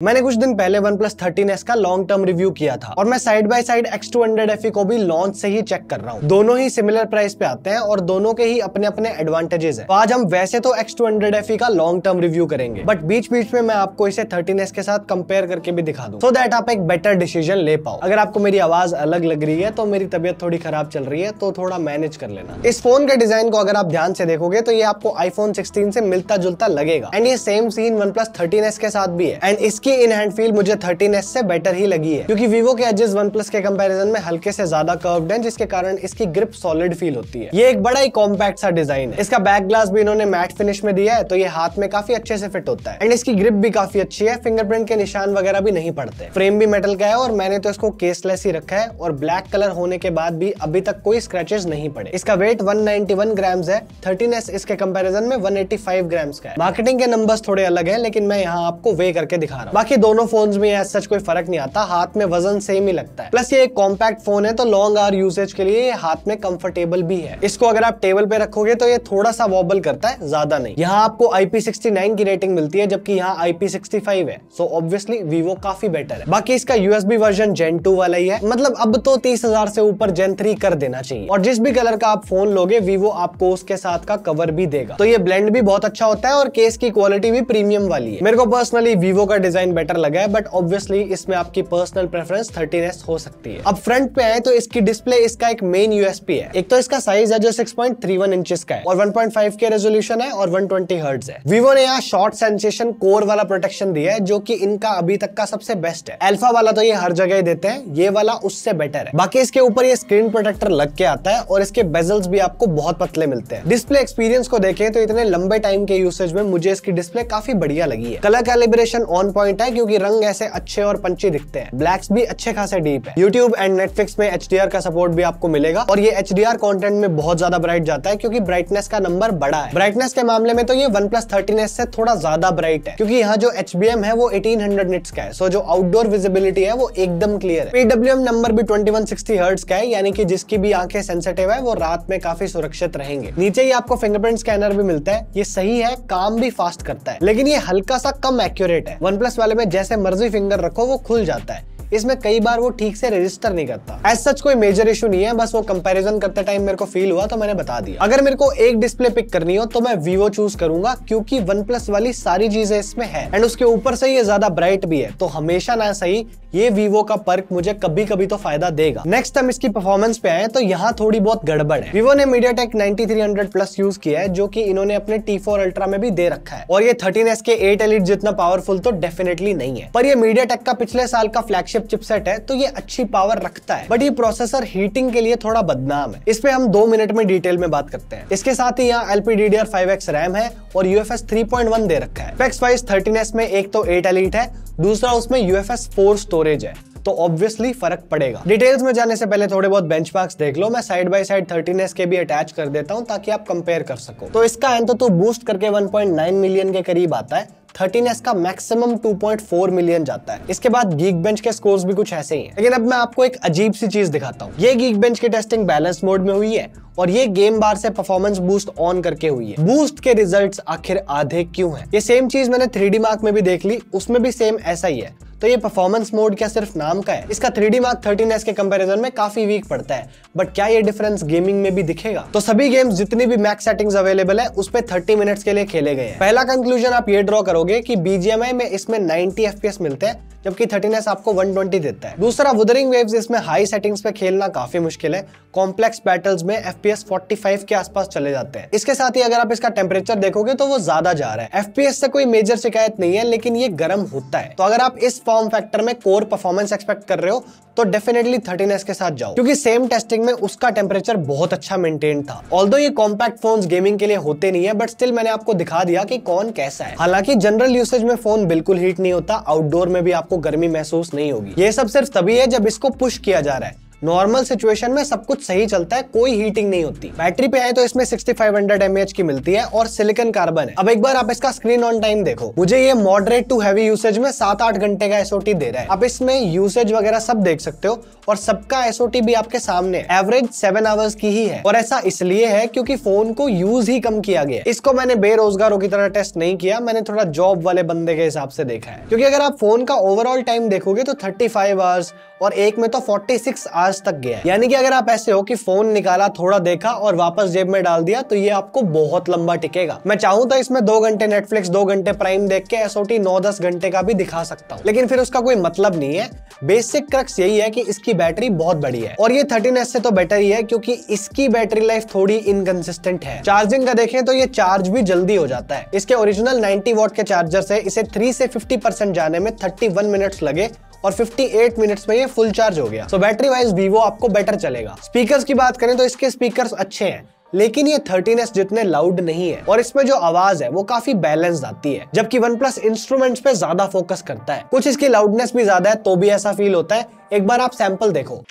मैंने कुछ दिन पहले OnePlus 13S का लॉन्ग टर्म रिव्यू किया था और मैं side by side X200 FE को भी लॉन्च से ही चेक कर रहा हूँ। दोनों ही सिमिलर प्राइस पे आते हैं और दोनों के ही अपने अपने एडवांटेजेस हैं। तो आज हम वैसे तो X200 FE का लॉन्ग टर्म रिव्यू करेंगे, बट बीच बीच में मैं आपको इसे 13S के साथ कंपेयर करके भी दिखा दूं, सो दैट आप एक बेटर डिसीजन ले पाओ। अगर आपको मेरी आवाज अलग लग रही है तो मेरी तबियत थोड़ी खराब चल रही है, तो थोड़ा मैनेज कर लेना। इस फोन के डिजाइन को अगर आप ध्यान से देखोगे तो ये आपको iPhone 16 से मिलता जुलता लगेगा एंड ये सेम सीन OnePlus 13S के साथ भी है एंड इसकी इन हैंड फील मुझे 13S से बेटर ही लगी है, क्योंकि Vivo के एजेस OnePlus के कंपैरिजन में हल्के से ज्यादा कर्व्ड हैं, जिसके कारण इसकी ग्रिप सॉलिड फील होती है। ये एक बड़ा ही कॉम्पैक्ट सा डिजाइन है। इसका बैक ग्लास भी इन्होंने मैट फिनिश में दिया है, तो ये हाथ में काफी अच्छे से फिट होता है एंड इसकी ग्रिप भी काफी अच्छी है। फिंगरप्रिंट के निशान वगैरह भी नहीं पड़ते। फ्रेम भी मेटल का है और मैंने तो इसको केसलेस ही रखा है और ब्लैक कलर होने के बाद भी अभी तक कोई स्क्रैचेस नहीं पड़े। इसका वेट 191 ग्राम्स है। 13S इसके कंपैरिजन में 185 ग्राम्स का है। मार्केटिंग के नंबर्स थोड़े अलग हैं, लेकिन मैं यहाँ आपको वे करके दिखा रहा हूँ। बाकी दोनों फोन्स में एज सच कोई फर्क नहीं आता, हाथ में वजन सेम ही लगता है। प्लस ये एक कॉम्पैक्ट फोन है तो लॉन्ग आवर यूसेज के लिए ये हाथ में कंफर्टेबल भी है। इसको अगर आप टेबल पे रखोगे तो ये थोड़ा सा वॉबल करता है, ज्यादा नहीं। यहाँ आपको IP69 की रेटिंग मिलती है, जबकि यहाँ IP65 है। सो ऑब्वियसली Vivo काफी बेटर है। बाकी इसका USB वर्जन Gen 2 वाला ही है, मतलब अब तो 30,000 से ऊपर Gen 3 कर देना चाहिए। और जिस भी कलर का आप फोन लोगे Vivo आपको उसके साथ का कवर भी देगा, तो ये ब्लेंड भी बहुत अच्छा होता है और केस की क्वालिटी भी प्रीमियम वाली है। मेरे को पर्सनली Vivo का डिजाइन बेटर लगा है, बट ऑब्वियसली इसमें आपकी पर्सनल प्रेफरेंस 13S हो सकती है। अब फ्रंट पे आए तो इसकी डिस्प्ले इसका एक मेन USP है। एक तो इसका साइज है जो 6.31 इंचेस का है और 1.5K रेजोल्यूशन है और 120 हर्ट्ज है। Vivo ने यहाँ शॉर्ट सेंसेशन कोर वाला प्रोटेक्शन दिया है, जो कि इनका अभी तक का सबसे बेस्ट है। अल्फा वाला तो ये हर जगह देते हैं, ये वाला उससे बेटर है। बाकी इसके ऊपर ये स्क्रीन प्रोटेक्टर लग के आता है और इसके बेजल्स भी आपको बहुत पतले मिलते हैं। डिस्प्ले एक्सपीरियंस को देखें तो इतने लंबे टाइम के यूसेज में मुझे इसकी डिस्प्ले काफी बढ़िया लगी है। कलर कैलिब्रेशन ऑन पॉइंट है, क्योंकि रंग ऐसे अच्छे और पंची दिखते हैं। ब्लैक्स भी अच्छे खासे डीप है। YouTube एंड Netflix में HDR का सपोर्ट भी आपको मिलेगा और ये HDR कंटेंट में बहुत ज्यादा ब्राइट जाता है, क्योंकि ब्राइटनेस का नंबर बड़ा है। ब्राइटनेस के मामले में तो ये OnePlus 13S से थोड़ा ज्यादा ब्राइट है, क्योंकि यहाँ जो HBM है वो 1800 निट्स का है। सो जो आउटडोर विजिबिलिटी है वो एकदम क्लियर है। PWM नंबर भी 2160 हर्ट्ज का है, यानी कि जिसकी भी आंखें सेंसिटिव है वो रात में काफी सुरक्षित रहेंगे। नीचे ही आपको फिंगरप्रिंट स्कैनर भी मिलता है। ये सही है, काम भी फास्ट करता है, लेकिन ये हल्का सा कम एक्यूरेट है। OnePlus वाले में जैसे मर्जी फिंगर रखो वो खुल जाता है, इसमें कई बार वो ठीक से रजिस्टर नहीं करता। एज सच कोई मेजर इशू नहीं है, बस वो कंपैरिजन करते टाइम मेरे को फील हुआ तो मैंने बता दिया। अगर मेरे को एक डिस्प्ले पिक करनी हो तो मैं Vivo चूज करूंगा, क्योंकि OnePlus वाली सारी चीजें इसमें है एंड उसके ऊपर से ये ज्यादा ब्राइट भी है, तो हमेशा ना सही ये Vivo का पर्क मुझे कभी कभी तो फायदा देगा। नेक्स्ट हम इसकी परफॉर्मेंस पे आए तो यहाँ थोड़ी बहुत गड़बड़ है। Vivo ने MediaTek 9300 Plus यूज किया है, जो कि इन्होंने अपने T4 Ultra में भी दे रखा है, और ये 13S के 8 Elite जितना पावरफुल तो डेफिनेटली नहीं है। पर ये MediaTek का पिछले साल का फ्लैगशिप चिपसेट है, तो ये अच्छी पावर रखता है, बट ये प्रोसेसर हीटिंग के लिए थोड़ा बदनाम है। इस पे हम 2 मिनट में डिटेल में बात करते हैं। इसके साथ ही यहाँ LPDDR5X रैम है और UFS 3.1 दे रखा है। स्पेक्स वाइज 13S में एक तो 8 Elite है, दूसरा उसमें UFS 4 स्टोरेज है, तो ऑब्वियसली फर्क पड़ेगा। डिटेल्स में जाने से पहले थोड़े बहुत बेंचमार्क्स देख लो। मैं साइड बाय साइड 13S के भी अटैच कर देता हूं ताकि आप कंपेयर कर सको। तो इसका एंतुतु बूस्ट करके 1.9 मिलियन के करीब आता है। 13S का मैक्सिमम 2.4 मिलियन जाता है। इसके बाद Geekbench के स्कोर्स भी कुछ ऐसे ही हैं। लेकिन अब मैं आपको एक अजीब सी चीज दिखाता हूँ। ये Geekbench की टेस्टिंग बैलेंस मोड में हुई है और ये गेम बार से परफॉर्मेंस बूस्ट ऑन करके हुई है। बूस्ट के रिजल्ट्स आखिर आधे क्यों हैं? ये सेम चीज मैंने 3D Mark में भी देख ली, उसमें भी सेम ऐसा ही है। तो ये परफॉर्मेंस मोड क्या सिर्फ नाम का है? इसका 3D Mark 13S के कंपैरिजन में काफी वीक पड़ता है, बट क्या ये डिफरेंस गेमिंग में भी दिखेगा? तो सभी गेम्स जितनी भी मैक्स सेटिंग्स अवेलेबल है उस पे 30 मिनट्स के लिए खेले गए हैं। पहला कंक्लूजन आप ये ड्रॉ करोगे कि BGMI में इसमें 90 FPS मिलते हैं, जबकि 13S आपको 120 देता है। दूसरा, वुदरिंग वेव्स इसमें हाई सेटिंग्स पे खेलना काफी मुश्किल है। कॉम्प्लेक्स बैटल्स में FPS 45 के आसपास चले जाते हैं। इसके साथ ही अगर आप इसका टेम्परेचर देखोगे तो वो ज्यादा जा रहा है। FPS से कोई मेजर शिकायत नहीं है, लेकिन ये गर्म होता है। तो अगर आप इस फॉर्म फैक्टर में कोर परफॉर्मेंस एक्सपेक्ट कर रहे हो तो डेफिनेटली 13S के साथ जाओ, क्योंकि सेम टेस्टिंग में उसका टेम्परेचर बहुत अच्छा मेंटेन था। ऑल्दो ये कॉम्पैक्ट फोन्स गेमिंग के लिए होते नहीं है, बट स्टिल मैंने आपको दिखा दिया कि कौन कैसा है। हालांकि जनरल यूसेज में फोन बिल्कुल हीट नहीं होता, आउटडोर में भी आपको गर्मी महसूस नहीं होगी। ये सब सिर्फ तभी है जब इसको पुश किया जा रहा है, नॉर्मल सिचुएशन में सब कुछ सही चलता है, कोई हीटिंग नहीं होती। बैटरी पे है तो इसमें 6500 mAh की मिलती है और सिलिकॉन कार्बन है। अब एक बार आप इसका स्क्रीन ऑन टाइम देखो, मुझे ये मॉडरेट टू हैवी यूसेज में 7-8 घंटे का एसओटी दे रहा है। आप इसमें यूसेज वगैरह सब देख सकते हो और सबका एसओटी भी आपके सामने है। एवरेज 7 आवर्स की ही है और ऐसा इसलिए है क्योंकि फोन को यूज ही कम किया गया है। इसको मैंने बेरोजगारों की तरह टेस्ट नहीं किया, मैंने थोड़ा जॉब वाले बंदे के हिसाब से देखा है। क्योंकि अगर आप फोन का ओवरऑल टाइम देखोगे तो 35 आवर्स और एक में तो 46 आवर्स तक गया है। यानी कि अगर आप ऐसे हो कि फोन निकाला, थोड़ा देखा और वापस जेब में डाल दिया तो ये आपको बहुत लंबा टिकेगा। मैं चाहूं तो इसमें 2 घंटे नेटफ्लिक्स, 2 घंटे प्राइम देख के एसओटी 9-10 घंटे का भी दिखा सकता हूं, लेकिन फिर उसका कोई मतलब नहीं है। बेसिक क्रक्स यही है कि इसकी बैटरी बहुत बड़ी है और ये 13S से तो बेटर ही है क्योंकि इसकी बैटरी लाइफ थोड़ी इनकंसिस्टेंट है। चार्जिंग का देखें तो ये चार्ज भी जल्दी हो जाता है। इसके ओरिजिनल 90 वॉट के चार्जर से इसे 3 से 50% जाने में 31 मिनट्स लगे और 58 मिनट्स में ये फुल चार्ज हो गया। सो बैटरी वाइज वीवो आपको बेटर चलेगा। स्पीकर्स की बात करें तो इसके स्पीकर्स अच्छे हैं, लेकिन ये 13S जितने लाउड नहीं है और इसमें जो आवाज है वो काफी बैलेंस्ड आती है, जबकि OnePlus इंस्ट्रूमेंट्स पे ज्यादा फोकस करता है। कुछ इसकी लाउडनेस भी ज्यादा है तो भी ऐसा फील होता है। एक बार आप सैंपल देखो।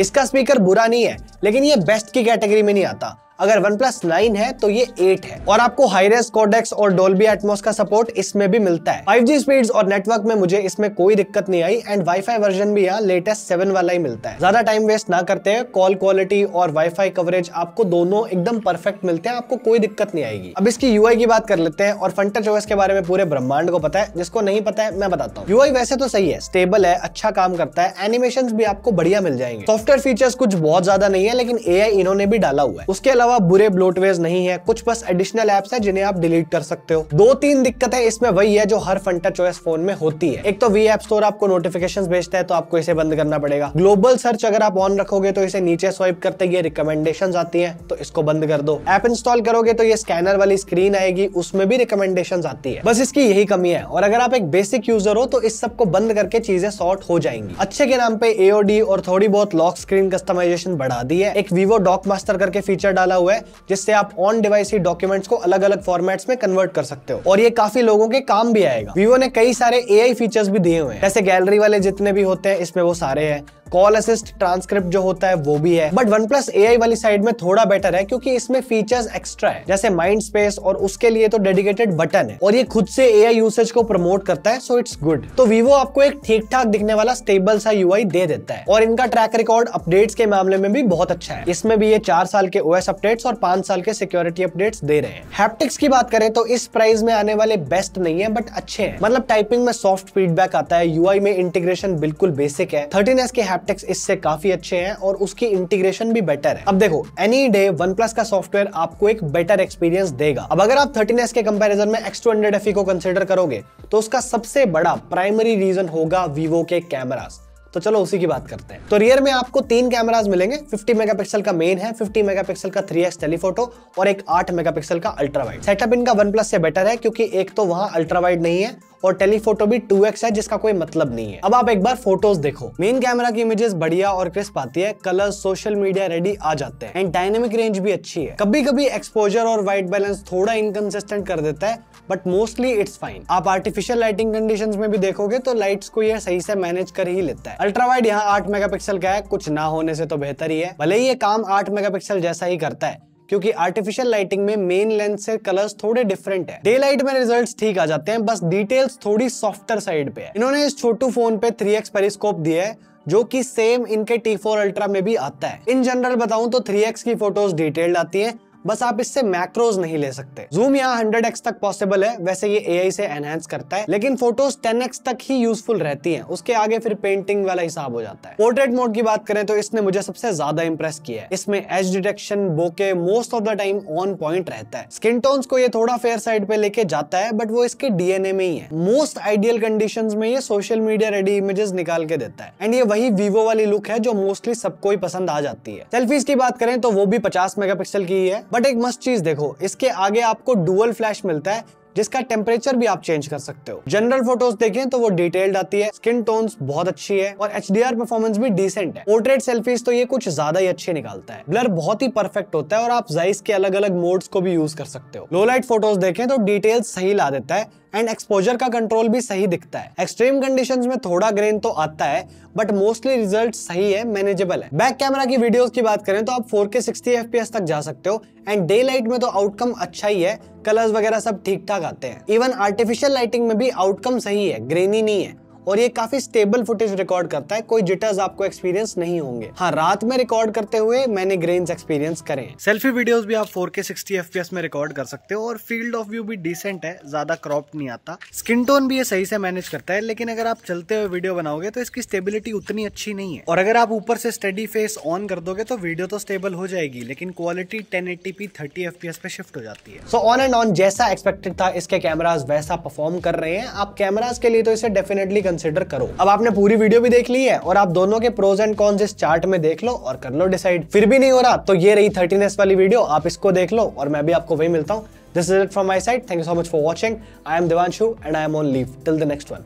इसका स्पीकर बुरा नहीं है, लेकिन ये बेस्ट की कैटेगरी में नहीं आता। अगर OnePlus 9 है तो ये 8 है और आपको हाई-रेस कोडेक्स और डोल्बी एटमॉस का सपोर्ट इसमें भी मिलता है। 5G स्पीड्स और नेटवर्क में मुझे इसमें कोई दिक्कत नहीं आई एंड वाईफाई वर्जन भी यहाँ लेटेस्ट 7 वाला ही मिलता है। ज्यादा टाइम वेस्ट ना करते हैं, कॉल क्वालिटी और वाईफाई कवरेज आपको दोनों एकदम परफेक्ट मिलते हैं, आपको कोई दिक्कत नहीं आएगी। अब इसकी यूआई की बात कर लेते हैं और FunTouch OS के बारे में पूरे ब्रह्मांड को पता है, जिसको नहीं पता है मैं बताता हूँ। यूआई वैसे तो सही है, स्टेबल है, अच्छा काम करता है, एनिमेशंस भी आपको बढ़िया मिल जाएंगे। सॉफ्टवेयर फीचर्स कुछ बहुत ज्यादा नहीं है, लेकिन एआई इन्होंने भी डाला हुआ है। उसके अलावा बुरे ब्लोटवेयर नहीं है, कुछ बस एडिशनल एप्स है जिन्हें आप डिलीट कर सकते हो। 2-3 दिक्कतें इसमें वही है जो हर FunTouch OS फोन में होती है। एक तो वी ऐप स्टोर आपको नोटिफिकेशंस भेजता है तो आपको इसे बंद करना पड़ेगा। ग्लोबल सर्च अगर आप ऑन रखोगे तो इसे नीचे स्वाइप करते ये रिकमेंडेशंस आती हैं तो इसको बंद कर दो। ऐप इंस्टॉल करोगे तो ये स्कैनर वाली स्क्रीन आएगी, उसमें भी रिकमेंडेशंस आती है। बस इसकी यही कमी है और अगर आप एक बेसिक यूजर हो तो इस सब को बंद करके चीजें सॉर्ट हो जाएंगी। अच्छे के नाम पे AOD और थोड़ी बहुत लॉक स्क्रीन कस्टमाइजेशन बढ़ा दी है। एक Vivo डॉक मास्टर करके फीचर डाला हुआ है जिससे आप ऑन डिवाइस डॉक्यूमेंट्स को अलग अलग फॉर्मेट्स में कन्वर्ट कर सकते हो और ये काफी लोगों के काम भी आएगा। Vivo ने कई सारे AI फीचर्स भी दिए हुए हैं, जैसे गैलरी वाले जितने भी होते हैं इसमें वो सारे हैं। कॉल असिस्ट, ट्रांसक्रिप्ट जो होता है वो भी है। बट OnePlus AI वाली साइड में थोड़ा बेटर है क्योंकि इसमें फीचर्स एक्स्ट्रा है, जैसे माइंड स्पेस और उसके लिए तो डेडिकेटेड बटन है और ये खुद से AI यूसेज को प्रमोट करता है, सो इट्स गुड। तो Vivo आपको एक ठीक ठाक दिखने वाला स्टेबल सा UI दे देता है और इनका ट्रैक रिकॉर्ड अपडेट्स के मामले में भी बहुत अच्छा है। इसमें भी ये 4 साल के OS अपडेट्स और 5 साल के सिक्योरिटी अपडेट्स दे रहे हैं। हैप्टिक्स की बात करें तो इस प्राइस में आने वाले बेस्ट नहीं है बट अच्छे हैं, मतलब टाइपिंग में सॉफ्ट फीडबैक आता है, UI में इंटीग्रेशन बिल्कुल बेसिक है। 13S के हैप्टिक्स इससे काफी अच्छे हैं और उसकी इंटीग्रेशन भी बेटर है। अब देखो, एनी डे OnePlus का सॉफ्टवेयर आपको एक बेटर एक्सपीरियंस देगा। अब अगर आप 13S के कंपैरिजन में X200 FE को कंसीडर करोगे तो उसका सबसे बड़ा प्राइमरी रीजन होगा Vivo के कैमरास। तो चलो उसी की बात करते हैं। तो रियर में आपको 3 कैमरास मिलेंगे। 50 मेगापिक्सल का मेन है, 50 मेगापिक्सल का 3x टेलीफोटो और एक 8 मेगापिक्सल का अल्ट्रा वाइड। सेटअप इनका OnePlus से बेटर है क्योंकि एक तो वहां अल्ट्रा वाइड नहीं है और टेलीफोटो भी 2x है जिसका कोई मतलब नहीं है। अब आप एक बार फोटोज देखो, मेन कैमरा की इमेजेस बढ़िया और क्रिस्प आती है, कलर्स सोशल मीडिया रेडी आ जाते हैं एंड डायनेमिक रेंज भी अच्छी है। कभी कभी एक्सपोजर और व्हाइट बैलेंस थोड़ा इनकंसिस्टेंट कर देता है बट मोस्टली इट्स फाइन। आप आर्टिफिशियल लाइटिंग कंडीशंस में भी देखोगे तो लाइट्स को ये सही से मैनेज कर ही लेता है। अल्ट्रा वाइड यहाँ 8 मेगापिक्सल का है, कुछ ना होने से तो बेहतर ही है। भले ही ये काम 8 मेगापिक्सल जैसा ही करता है क्योंकि आर्टिफिशियल लाइटिंग में मेन लेंस से कलर्स थोड़े डिफरेंट है। डे लाइट में रिजल्ट्स ठीक आ जाते हैं, बस डिटेल्स थोड़ी सॉफ्टर साइड पे है। इन्होंने इस छोटू फोन पे 3x पेरिस्कोप दिया है जो कि सेम इनके T4 अल्ट्रा में भी आता है। इन जनरल बताऊं तो 3x की फोटोज डिटेल्ड आती हैं, बस आप इससे मैक्रोज नहीं ले सकते। जूम यहाँ 100x तक पॉसिबल है, वैसे ये AI से एनहांस करता है, लेकिन फोटोज 10x तक ही यूजफुल रहती हैं, उसके आगे फिर पेंटिंग वाला हिसाब हो जाता है। पोर्ट्रेट मोड की बात करें तो इसने मुझे सबसे ज्यादा इंप्रेस किया है। इसमें edge detection, bokeh most of the time on point रहता है। स्किन टोन्स को ये थोड़ा फेयर साइड पे लेके जाता है बट वो इसके DNA में ही है। मोस्ट आइडियल कंडीशंस में ये सोशल मीडिया रेडी इमेजेस निकाल के देता है एंड ये वही Vivo वाली लुक है जो मोस्टली सबको ही पसंद आ जाती है। सेल्फीज की बात करें तो वो भी 50 मेगापिक्सल की ही है बट एक मस्त चीज देखो, इसके आगे आपको डुअल फ्लैश मिलता है जिसका टेम्परेचर भी आप चेंज कर सकते हो। जनरल फोटोज देखें तो वो डिटेल्ड आती है, स्किन टोन्स बहुत अच्छी है और HDR परफॉर्मेंस भी डिसेंट है। पोर्ट्रेट सेल्फीज तो ये कुछ ज्यादा ही अच्छे निकालता है, ब्लर बहुत ही परफेक्ट होता है और आप जाइस के अलग अलग मोड्स को भी यूज कर सकते हो। लो लाइट फोटोज देखें तो डिटेल्स सही ला देता है एंड एक्सपोजर का कंट्रोल भी सही दिखता है। एक्सट्रीम कंडीशंस में थोड़ा ग्रेन तो आता है बट मोस्टली रिजल्ट सही है, मैनेजेबल है। बैक कैमरा की वीडियोस की बात करें तो आप 4K 60 FPS तक जा सकते हो एंड डे लाइट में तो आउटकम अच्छा ही है, कलर्स वगैरह सब ठीक ठाक आते हैं। इवन आर्टिफिशियल लाइटिंग में भी आउटकम सही है, ग्रेनी नहीं है और ये काफी स्टेबल फुटेज रिकॉर्ड करता है, कोई जिटर्स आपको एक्सपीरियंस नहीं होंगे। हाँ, रात में रिकॉर्ड करते हुए मैंने ग्रेन्स एक्सपीरियंस करे। सेल्फी वीडियोस भी आप 4K 60 FPS में रिकॉर्ड कर सकते हो और फील्ड ऑफ व्यू भी डिसेंट है, ज्यादा क्रॉप्ड नहीं आता। स्किन टोन भी ये सही से मैनेज करता है, लेकिन अगर आप चलते हुए वीडियो बनाओगे तो इसकी स्टेबिलिटी उतनी अच्छी नहीं है। और अगर आप ऊपर से स्टडी फेस ऑन कर दोगे तो वीडियो तो स्टेबल हो जाएगी, लेकिन क्वालिटी 1080p 30 FPS पे शिफ्ट हो जाती है। सो ऑन एंड ऑन जैसा एक्सपेक्टेड था इसके कैमरास वैसा परफॉर्म कर रहे हैं। आप कैमरास के लिए तो इसे डेफिनेटली कंसिडर करो। अब आपने पूरी वीडियो भी देख ली है और आप दोनों के प्रोज एंड कॉन्स इस चार्ट में देख लो और कर लो डिसाइड। फिर भी नहीं हो रहा तो ये रही 13S वाली वीडियो, आप इसको देख लो और मैं भी आपको वही मिलता हूँ। This is it from my side, thank you so much for watching. I am Devanshu and I am on leave till the next one.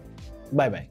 Bye bye.